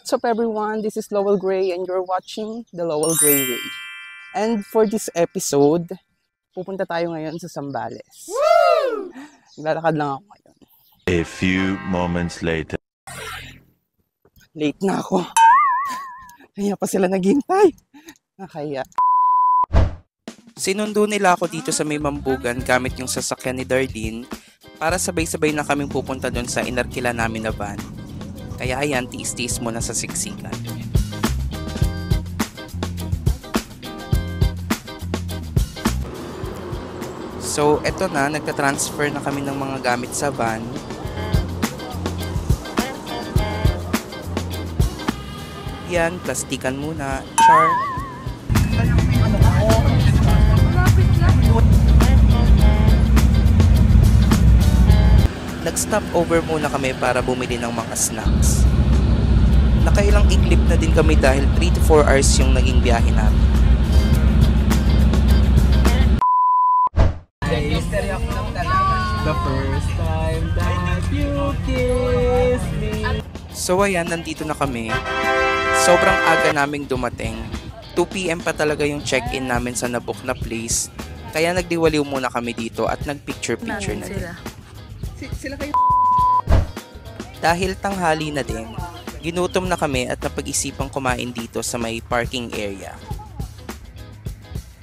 What's up everyone? This is Lowell Gray and you're watching The Lowell Gray Way. And for this episode, pupunta tayo ngayon sa Zambales. Woo! Naglalakad lang ako ngayon. A few moments later. Late na ako. Kaya pa sila naghintay. Nakaya. Sinundo nila ako dito sa may Mambugan gamit yung sasakyan ni Darlene para sabay-sabay na kaming pupunta doon sa inarkila namin na van. Kaya ayan, tiis-tiis muna sa siksikan. So, eto na, nagta-transfer na kami ng mga gamit sa van. Yan, plastikan muna. Char. Nag-stop over muna kami para bumili ng mga snacks. Nakailang iklip na din kami dahil 3 to 4 hours yung naging biyahe namin. The first time that you kiss me. So ayan, nandito na kami. Sobrang aga naming dumating. 2 PM pa talaga yung check-in namin sa nabook na place. Kaya nagdiwaliw muna kami dito at nag-picture-picture na din. Sila kayo. Dahil tanghali na din, ginutom na kami at napag-isipang kumain dito sa may parking area.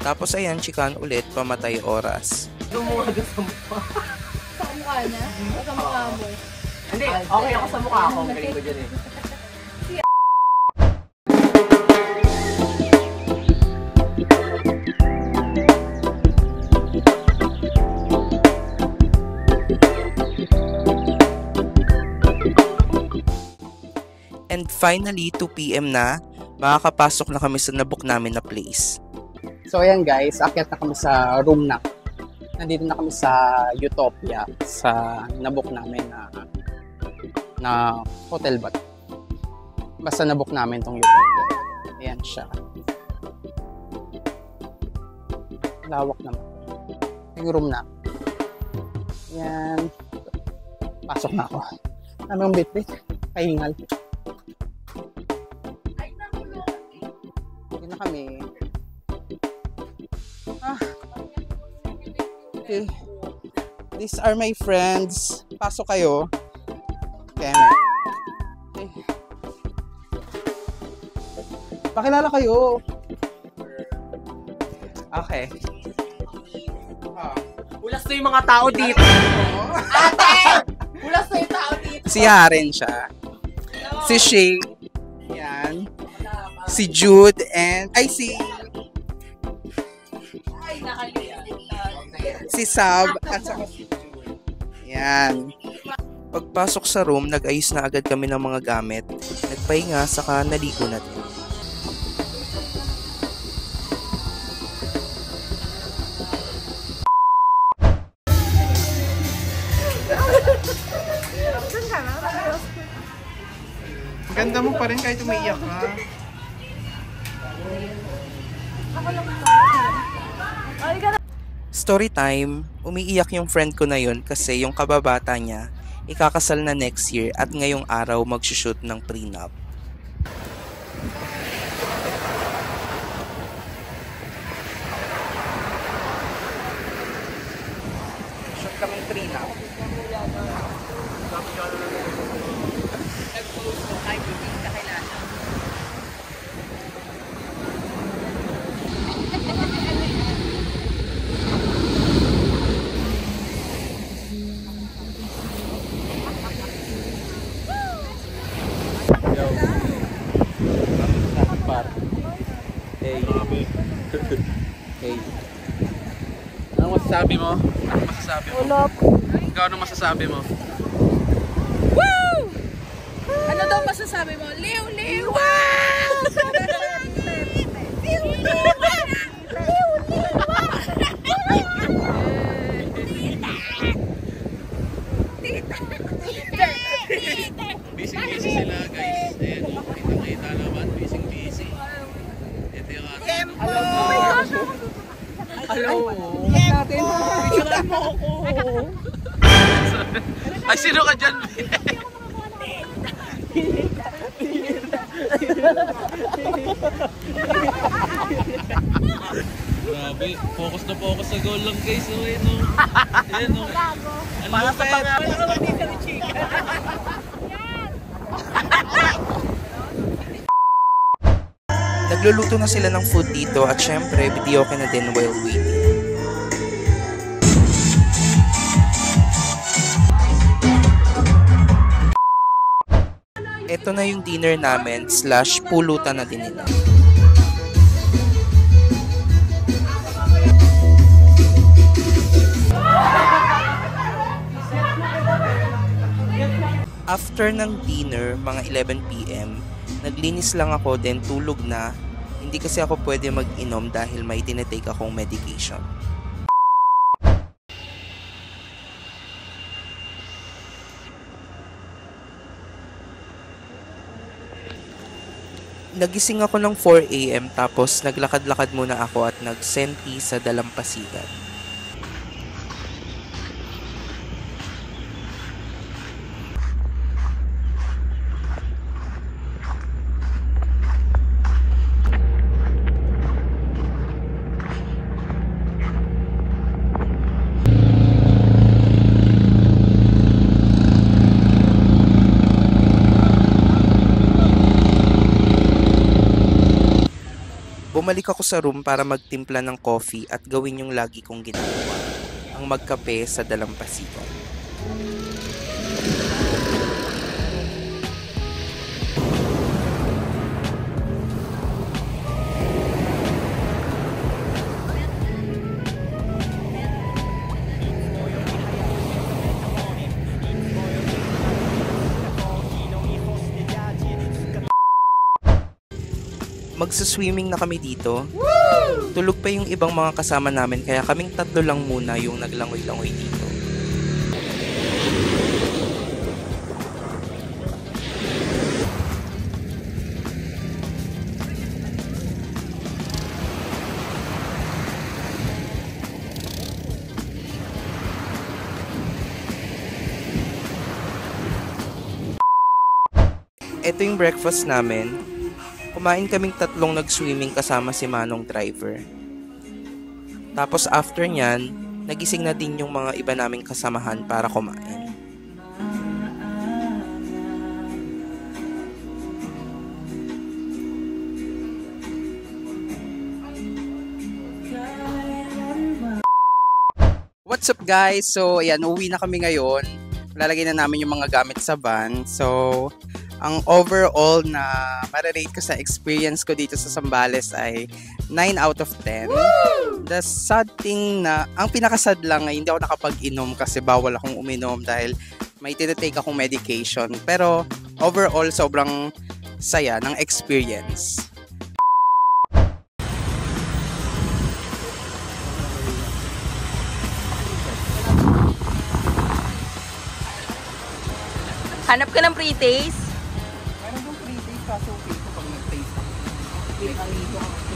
Tapos ayan, chikan ulit, pamatay oras. Lumuwag sa mukha. Sa mukha niya? O sa mukha mo? Hindi, okay ako sa mukha ako. Galing ko dyan eh. And finally, 2 PM na, makakapasok na kami sa nabook namin na place. So ayan guys, akyat na kami sa room na. Nandito na kami sa Utopia, sa nabook namin na hotel ba? Basta nabook namin tong Utopia. Ayan siya. Lawak naman. Yung room na. Ayan. Pasok na ako. Anong bit-bit? Kahingal. Hindi na kami. Okay. These are my friends. Pasok kayo. Okay. Pakilala kayo. Okay. Ulas na yung mga tao dito. Ate! Ulas na yung tao dito. Si Haren siya. Si Shay. Yan. Si Jude and si Sab at saka si Jude. Yan. Pagpasok sa room, nag-ayos na agad kami ng mga gamit. Nagpahinga, saka naligo na din. Ganda mo pa rin kahit umiiyak ka. Story time, umiiyak yung friend ko na yun kasi yung kababata niya ikakasal na next year at ngayong araw magsushoot ng prenup. Shoot kaming prenup. Hey. Ano masasabi mo? Ano masasabi mo? Wala po. Ikaw ano masasabi mo? Woo! Ano daw masasabi mo? Liw, liw! Wow! Liw, liw! Liw, liw! Busy-busy sila guys. Ayan o, kita-kita naman. Busy-busy. Ito yung ating... Oh my gosh! Hello! Natin, picturean mo ako! Ay, sino ka dyan? Grabe, focus na focus sa goal lang guys. So, ayun o. Ayun o. Ang lupet. Nagluluto na sila ng food dito at syempre, videoke na din while waiting. Ito na yung dinner namin / pulutan na din nila. After ng dinner, mga 11 PM, naglinis lang ako then tulog na. Hindi kasi ako pwede mag-inom dahil may tinitake akong medication. Nagising ako ng 4 AM tapos naglakad-lakad muna ako at nag-senti sa Dalampasigan. Bumalik ako sa room para magtimpla ng coffee at gawin yung lagi kong ginagawa, ang magkape sa Dalampasigan. Magsa-swimming na kami dito. Woo! Tulog pa yung ibang mga kasama namin kaya kaming 3 lang muna yung naglangoy-langoy dito. Ito yung breakfast namin. Kumain kaming 3 nag-swimming kasama si Manong driver. Tapos after nyan, nagising na din yung mga iba naming kasamahan para kumain. What's up guys? So ayan, uwi na kami ngayon. Lalagay na namin yung mga gamit sa van. So ang overall na mararate ko sa experience ko dito sa Zambales ay 9 out of 10. Woo! The sad thing na, ang pinakasad lang ay hindi ako nakapag-inom kasi bawal akong uminom dahil may tinitake akong medication. Pero overall, sobrang saya ng experience. Hanap ka ng pre-taste? Meron yung 3 days kaso okay ko pag nag-taste ako.